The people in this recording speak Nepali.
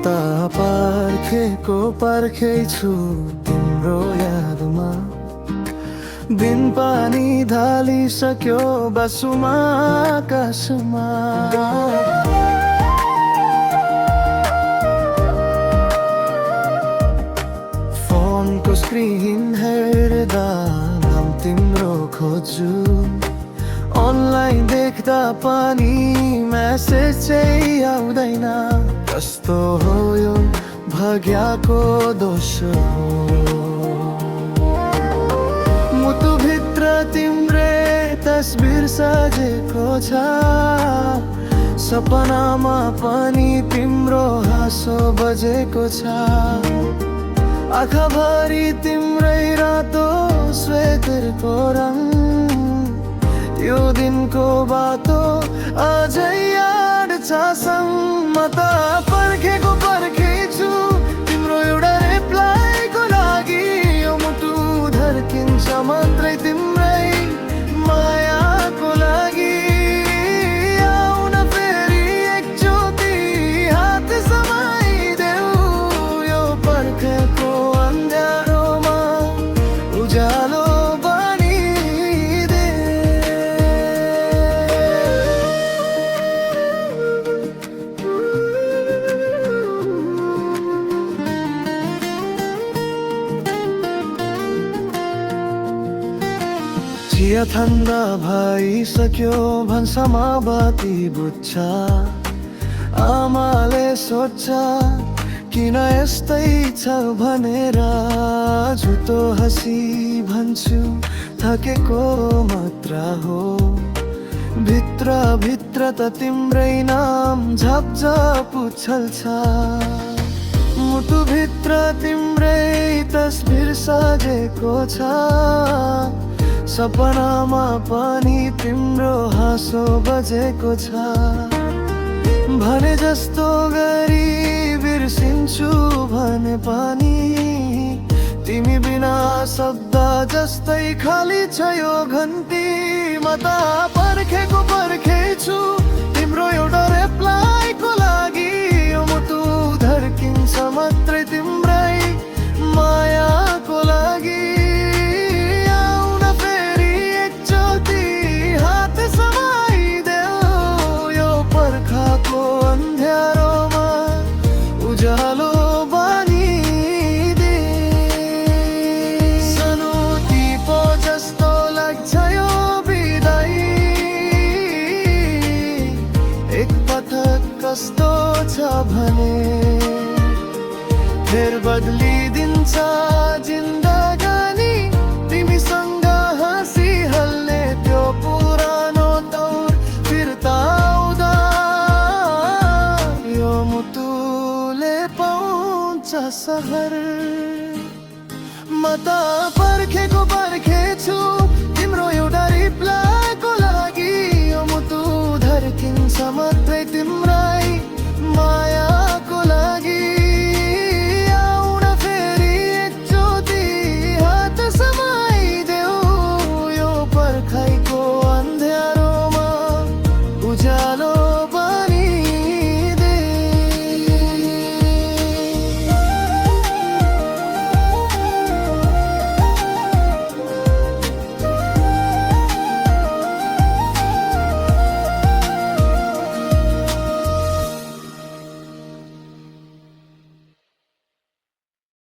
मता पर्खेको पर्खेछु तिम्रो यादमा। दिन पानी ढालिसक्यो बसुमा आकाशमा। फोनको स्क्रिन हेर्दा नाम तिम्रो खोज्छु। अनलाइन देख्दा पनि मेसेज चाहिँ आउँदैन। कस्तो हो यो भाग्यको दोष हो। मुटुभित्र तिम्रै तस्बिर सजेको छ। सपनामा पनि तिम्रो हाँसो बजेको छ। आँखाभरि तिम्रै रातो स्वेटरको रङ। यो दिनको बाटो अझै याद छ सम्म। त पर्खेको पर्खेछु तिम्रो एउटा रिप्लाईको लागि। यो मुटु धर्किन्छ मात्रै तिम्रै मायाको लागि। आउन फेरि एकचोटि हात समाइदेऊ। यो पर्खेको अँध्यारोमा उज्यालो चिया ठन्डा भइसक्यो भन्सामा बाती बुझ्छ। आमाले सोध्छ किन यस्तै छ भनेर। झुटो हाँसी भन्छु थकेको मात्र हो। भित्र भित्र त तिम्रै नाम झपझप उछल्छ। मुटुभित्र तिम्रै तस्बिर सजेको छ। सपनामा पनि तिम्रो हाँसो बजेको छ। भने जस्तो गरी बिर्सिन्छु भने पनि तिमी बिना शब्द जस्तै खाली छ यो घन्टी। म त पर्खेको पर्खेछु तिम्रो एउटा रिप्लाईको लागि। यो मुटु धर्किन्छ मात्रै तिम्रै मायाको लागि। उज्यालो बनिदे। सानो टिपो जस्तो लाग्छ यो बिदाई। एकपटक कस्तो छ भने फेर बदलिदिन्छ जिन्दगानी। तिमीसँग हाँसिहाल्ने त्यो पुरानो दौर फिर्ता आउँदा यो मुटु पाउँछ सहर। म त पर्खेको पर्खेछु